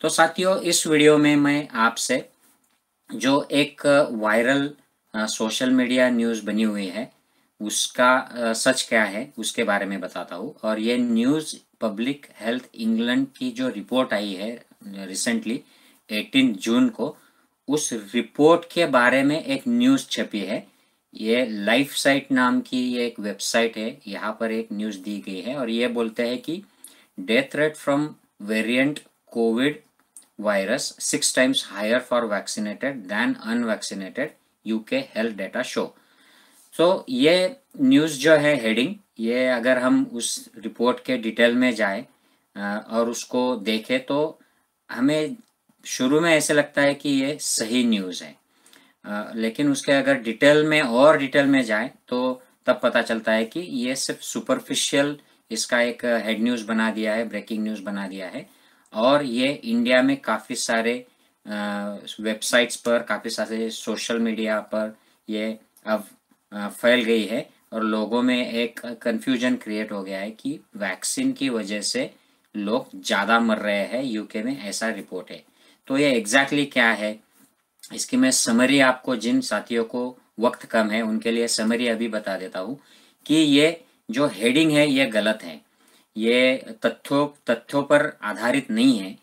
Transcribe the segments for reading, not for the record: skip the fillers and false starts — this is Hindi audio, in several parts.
तो साथियों, इस वीडियो में मैं आपसे जो एक वायरल सोशल मीडिया न्यूज़ बनी हुई है, उसका सच क्या है उसके बारे में बताता हूँ। और ये न्यूज़ पब्लिक हेल्थ इंग्लैंड की जो रिपोर्ट आई है रिसेंटली 18 जून को, उस रिपोर्ट के बारे में एक न्यूज़ छपी है। ये लाइफ साइट नाम की ये एक वेबसाइट है, यहाँ पर एक न्यूज़ दी गई है और ये बोलते हैं कि death rate from variant Covid virus 6 times higher for vaccinated than unvaccinated, UK health data show। तो ये न्यूज़ जो है हेडिंग, ये अगर हम उस रिपोर्ट के डिटेल में जाए और उसको देखें तो हमें शुरू में ऐसे लगता है कि ये सही न्यूज़ है, लेकिन उसके अगर डिटेल में जाए तो तब पता चलता है कि ये सिर्फ सुपरफिशियल इसका एक हेड न्यूज़ बना दिया है, ब्रेकिंग न्यूज़ बना दिया है। और ये इंडिया में काफ़ी सारे वेबसाइट्स पर, काफ़ी सारे सोशल मीडिया पर ये अब फैल गई है और लोगों में एक कन्फ्यूजन क्रिएट हो गया है कि वैक्सीन की वजह से लोग ज़्यादा मर रहे हैं यूके में, ऐसा रिपोर्ट है। तो ये एग्जैक्टली क्या है, इसकी मैं समरी आपको, जिन साथियों को वक्त कम है उनके लिए समरी अभी बता देता हूँ कि ये जो हेडिंग है ये गलत है, ये तथ्यों पर आधारित नहीं है।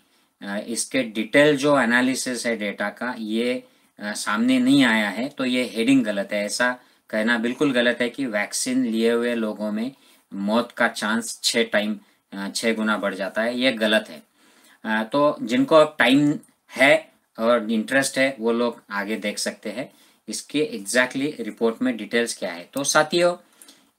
इसके डिटेल जो एनालिसिस है डेटा का, ये सामने नहीं आया है, तो ये हेडिंग गलत है। ऐसा कहना बिल्कुल गलत है कि वैक्सीन लिए हुए लोगों में मौत का चांस 6 गुना बढ़ जाता है, ये गलत है। तो जिनको अब टाइम है और इंटरेस्ट है वो लोग आगे देख सकते हैं इसके एग्जैक्टली रिपोर्ट में डिटेल्स क्या है। तो साथियों,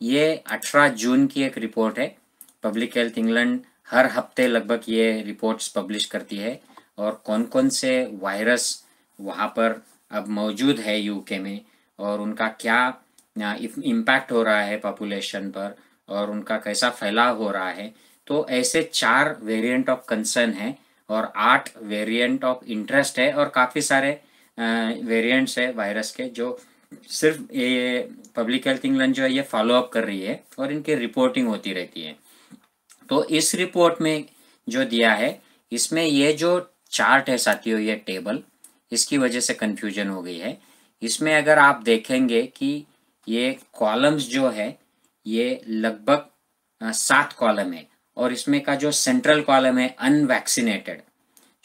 ये 18 जून की एक रिपोर्ट है। पब्लिक हेल्थ इंग्लैंड हर हफ्ते लगभग ये रिपोर्ट्स पब्लिश करती है और कौन कौन से वायरस वहाँ पर अब मौजूद है यूके में और उनका क्या इम्पैक्ट हो रहा है पॉपुलेशन पर और उनका कैसा फैलाव हो रहा है। तो ऐसे 4 वेरिएंट ऑफ कंसर्न है और 8 वेरिएंट ऑफ इंटरेस्ट है और काफ़ी सारे वेरिएंट्स है वायरस के, जो सिर्फ ये पब्लिक हेल्थ इंग्लैंड जो है ये फॉलो अप कर रही है और इनकी रिपोर्टिंग होती रहती है। तो इस रिपोर्ट में जो दिया है, इसमें ये जो चार्ट है साथियों, ये टेबल, इसकी वजह से कंफ्यूजन हो गई है। इसमें अगर आप देखेंगे कि ये कॉलम्स जो है ये लगभग 7 कॉलम है और इसमें का जो सेंट्रल कॉलम है अनवैक्सीनेटेड,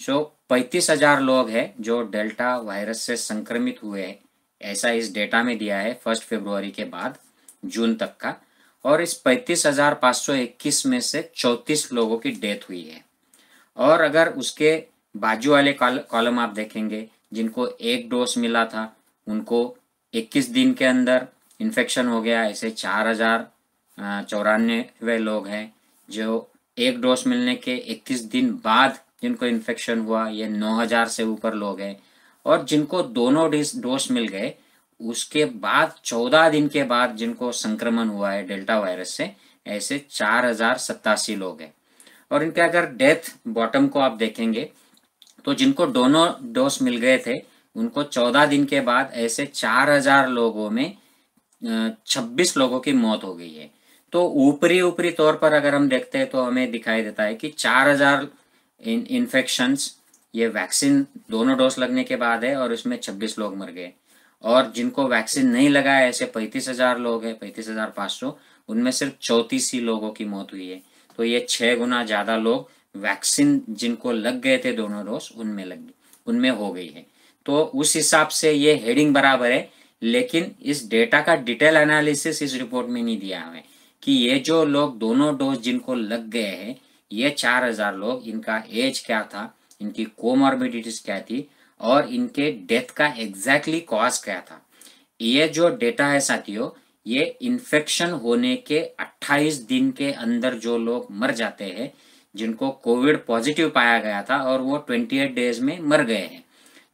सो 35,000 लोग हैं जो डेल्टा वायरस से संक्रमित हुए हैं, ऐसा इस डेटा में दिया है 1 फरवरी के बाद जून तक का। और इस 35,521 में से 34 लोगों की डेथ हुई है। और अगर उसके बाजू वाले कॉलम आप देखेंगे, जिनको एक डोज मिला था उनको 21 दिन के अंदर इन्फेक्शन हो गया, ऐसे 4,094 लोग हैं। जो एक डोज मिलने के 21 दिन बाद जिनको इन्फेक्शन हुआ, ये 9,000 से ऊपर लोग हैं। और जिनको दोनों डोज मिल गए उसके बाद 14 दिन के बाद जिनको संक्रमण हुआ है डेल्टा वायरस से, ऐसे 4,087 लोग हैं। और इनके अगर डेथ बॉटम को आप देखेंगे तो जिनको दोनों डोज मिल गए थे उनको 14 दिन के बाद ऐसे 4,000 लोगों में 26 लोगों की मौत हो गई है। तो ऊपरी तौर पर अगर हम देखते हैं तो हमें दिखाई देता है कि 4,000 इन्फेक्शंस ये वैक्सीन दोनों डोज लगने के बाद है और इसमें 26 लोग मर गए। और जिनको वैक्सीन नहीं लगा है ऐसे 35,000 लोग हैं, 35,500, उनमें सिर्फ 34 ही लोगों की मौत हुई है। तो ये 6 गुना ज़्यादा लोग वैक्सीन जिनको लग गए थे दोनों डोज उनमें हो गई है। तो उस हिसाब से ये हेडिंग बराबर है, लेकिन इस डेटा का डिटेल एनालिसिस इस रिपोर्ट में नहीं दिया हमें कि ये जो लोग दोनों डोज जिनको लग गए हैं, ये 4,000 लोग, इनका एज क्या था, इनकी कोमॉर्बिडिटीज क्या थी और इनके डेथ का एग्जैक्टली कॉज क्या था। ये जो डेटा है साथियों, ये इन्फेक्शन होने के 28 दिन के अंदर जो लोग मर जाते हैं, जिनको कोविड पॉजिटिव पाया गया था और वो 28 डेज में मर गए हैं,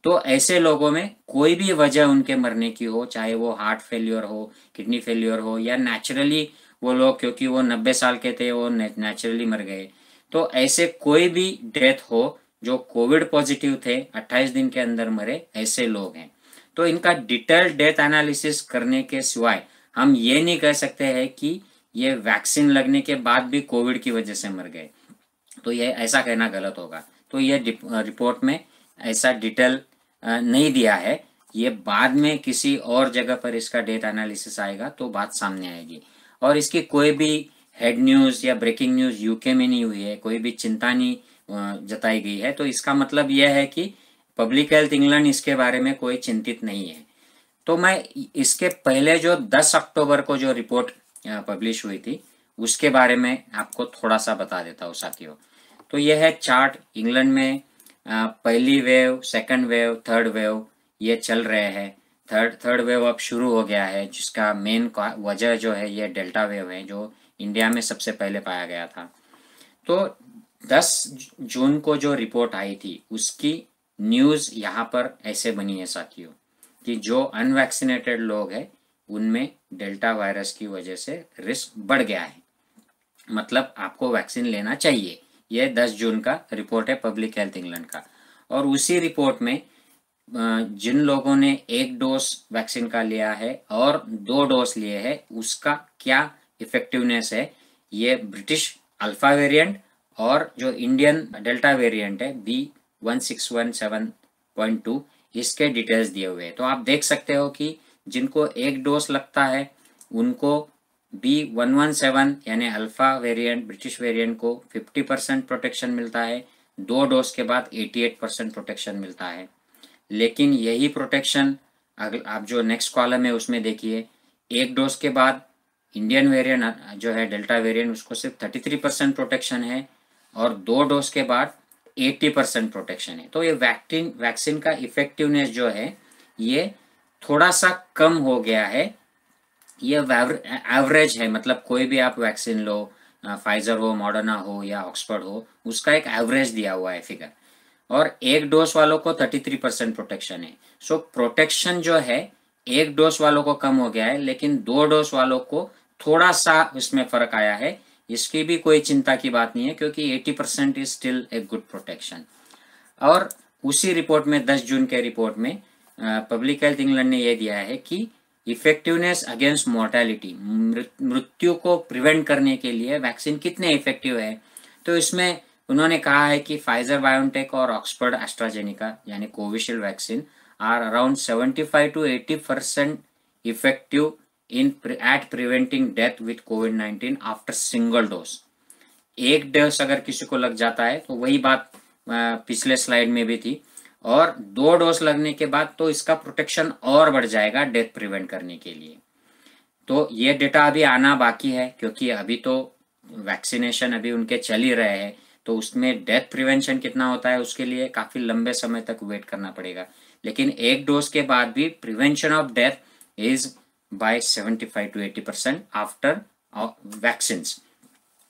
तो ऐसे लोगों में कोई भी वजह उनके मरने की हो, चाहे वो हार्ट फेलियर हो, किडनी फेलियर हो या नेचुरली वो लोग क्योंकि वो 90 साल के थे वो नेचुरली मर गए, तो ऐसे कोई भी डेथ हो जो कोविड पॉजिटिव थे 28 दिन के अंदर मरे, ऐसे लोग हैं। तो इनका डिटेल डेथ एनालिसिस करने के सिवाय हम ये नहीं कह सकते हैं कि ये वैक्सीन लगने के बाद भी कोविड की वजह से मर गए, तो ये ऐसा कहना गलत होगा। तो ये रिपोर्ट में ऐसा डिटेल नहीं दिया है। ये बाद में किसी और जगह पर इसका डेटा एनालिसिस आएगा तो बात सामने आएगी। और इसकी कोई भी हेड न्यूज़ या ब्रेकिंग न्यूज़ यूके में नहीं हुई है, कोई भी चिंता नहीं जताई गई है। तो इसका मतलब यह है कि पब्लिक हेल्थ इंग्लैंड इसके बारे में कोई चिंतित नहीं है। तो मैं इसके पहले जो 10 अक्टूबर को जो रिपोर्ट पब्लिश हुई थी उसके बारे में आपको थोड़ा सा बता देता हूँ साथियों। तो यह है चार्ट। इंग्लैंड में पहली wave, second wave, third wave ये चल रहे हैं। थर्ड वेव अब शुरू हो गया है, जिसका मेन वजह जो है ये डेल्टा वेव है, जो इंडिया में सबसे पहले पाया गया था। तो 10 जून को जो रिपोर्ट आई थी उसकी न्यूज़ यहाँ पर ऐसे बनी है साथियों कि जो अनवैक्सीनेटेड लोग हैं उनमें डेल्टा वायरस की वजह से रिस्क बढ़ गया है, मतलब आपको वैक्सीन लेना चाहिए। यह 10 जून का रिपोर्ट है पब्लिक हेल्थ इंग्लैंड का। और उसी रिपोर्ट में जिन लोगों ने 1 डोज वैक्सीन का लिया है और 2 डोज लिए हैं उसका क्या इफेक्टिवनेस है, ये ब्रिटिश अल्फा वेरिएंट और जो इंडियन डेल्टा वेरिएंट है B1617.2 इसके डिटेल्स दिए हुए हैं। तो आप देख सकते हो कि जिनको 1 डोज लगता है उनको B117 यानी अल्फा वेरिएंट ब्रिटिश वेरिएंट को 50% प्रोटेक्शन मिलता है, 2 डोज के बाद 88% प्रोटेक्शन मिलता है। लेकिन यही प्रोटेक्शन अगर आप जो नेक्स्ट कॉलम है उसमें देखिए, 1 डोज के बाद इंडियन वेरिएंट जो है डेल्टा वेरिएंट उसको सिर्फ 33% प्रोटेक्शन है और 2 डोज के बाद 80% प्रोटेक्शन है। तो ये वैक्सीन का इफेक्टिवनेस जो है ये थोड़ा सा कम हो गया है। ये एवरेज है, मतलब कोई भी आप वैक्सीन लो, फाइजर हो, मॉडर्ना हो या ऑक्सफोर्ड हो, उसका एक एवरेज दिया हुआ है फिगर। और 1 डोज वालों को 33% प्रोटेक्शन है। सो प्रोटेक्शन जो है 1 डोज वालों को कम हो गया है, लेकिन 2 डोज वालों को थोड़ा सा इसमें फर्क आया है। इसकी भी कोई चिंता की बात नहीं है क्योंकि 80% is still a good protection. और उसी रिपोर्ट में 10 जून के रिपोर्ट में पब्लिक हेल्थ इंग्लैंड ने यह दिया है कि इफेक्टिवनेस अगेंस्ट मोर्टेलिटी, मृत्यु को प्रिवेंट करने के लिए वैक्सीन कितने इफेक्टिव है। तो इसमें उन्होंने कहा है कि फाइजर बायोनटेक और ऑक्सफोर्ड एस्ट्राजेनिका यानी Covishield vaccine are around 75 to 80% effective at preventing death with कोविड-19 आफ्टर सिंगल डोज। 1 डोज अगर किसी को लग जाता है तो वही बात पिछले स्लाइड में भी थी, और 2 डोज लगने के बाद तो इसका प्रोटेक्शन और बढ़ जाएगा डेथ प्रिवेंट करने के लिए। तो ये डेटा अभी आना बाकी है क्योंकि अभी तो वैक्सीनेशन अभी उनके चल ही रहे हैं, तो उसमें डेथ प्रिवेंशन कितना होता है उसके लिए काफ़ी लंबे समय तक वेट करना पड़ेगा। लेकिन 1 डोज के बाद भी prevention of death is by 75 to 80% after vaccine.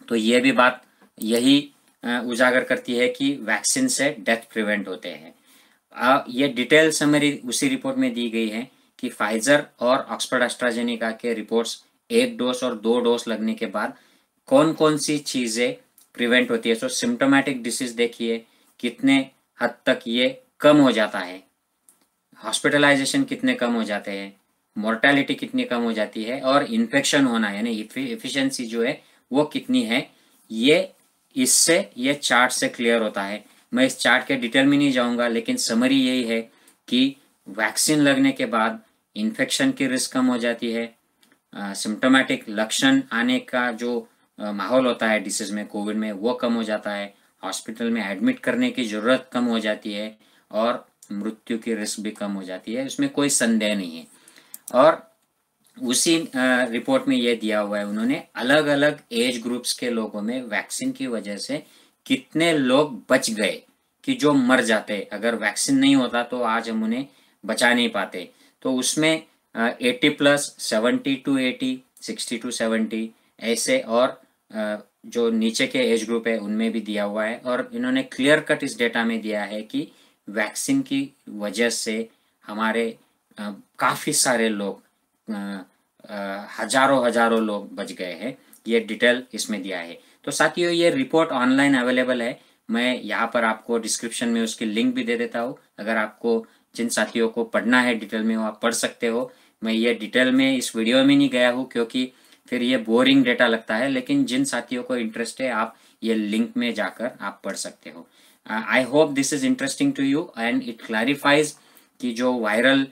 तो ये भी बात यही उजागर करती है कि वैक्सीन से डेथ प्रिवेंट होते हैं। ये डिटेल समरी उसी रिपोर्ट में दी गई है कि फाइजर और ऑक्सफोर्ड एस्ट्राजेनिका के रिपोर्ट्स 1 डोज और 2 डोज लगने के बाद कौन कौन सी चीज़ें प्रिवेंट होती है। सो सिम्टोमेटिक डिसीज देखिए कितने हद तक ये कम हो जाता है, हॉस्पिटलाइजेशन कितने कम हो जाते हैं, मोर्टेलिटी कितनी कम हो जाती है, और इन्फेक्शन होना यानी एफिशिएंसी जो है वो कितनी है, ये इससे ये चार्ट से क्लियर होता है। मैं इस चार्ट के डिटेल में नहीं जाऊंगा, लेकिन समरी यही है कि वैक्सीन लगने के बाद इन्फेक्शन की रिस्क कम हो जाती है, सिम्टोमेटिक लक्षण आने का जो माहौल होता है डिसीज में, कोविड में, वो कम हो जाता है, हॉस्पिटल में एडमिट करने की ज़रूरत कम हो जाती है और मृत्यु की रिस्क भी कम हो जाती है, इसमें कोई संदेह नहीं है। और उसी रिपोर्ट में ये दिया हुआ है उन्होंने अलग अलग एज ग्रुप्स के लोगों में वैक्सीन की वजह से कितने लोग बच गए कि जो मर जाते, अगर वैक्सीन नहीं होता तो आज हम उन्हें बचा नहीं पाते। तो उसमें 80+, 70 to 80, 60 to 70 ऐसे, और जो नीचे के एज ग्रुप है उनमें भी दिया हुआ है। और इन्होंने क्लियर कट इस डेटा में दिया है कि वैक्सीन की वजह से हमारे काफ़ी सारे लोग, हजारों लोग बच गए हैं, ये डिटेल इसमें दिया है। तो साथियों ये रिपोर्ट ऑनलाइन अवेलेबल है, मैं यहाँ पर आपको डिस्क्रिप्शन में उसकी लिंक भी दे देता हूँ। अगर आपको जिन साथियों को पढ़ना है डिटेल में वो आप पढ़ सकते हो। मैं ये डिटेल में इस वीडियो में नहीं गया हूँ क्योंकि फिर ये बोरिंग डेटा लगता है, लेकिन जिन साथियों को इंटरेस्ट है आप ये लिंक में जाकर आप पढ़ सकते हो। I hope this is interesting to you and it clarifies कि जो वायरल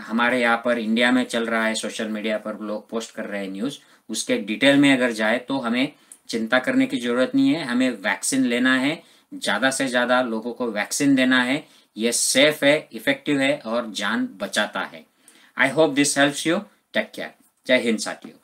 हमारे यहाँ पर इंडिया में चल रहा है, सोशल मीडिया पर लोग पोस्ट कर रहे हैं न्यूज़, उसके डिटेल में अगर जाए तो हमें चिंता करने की ज़रूरत नहीं है। हमें वैक्सीन लेना है, ज़्यादा से ज़्यादा लोगों को वैक्सीन देना है। ये सेफ है, इफ़ेक्टिव है और जान बचाता है। I hope this helps you. Take care. जय हिंद साथियों।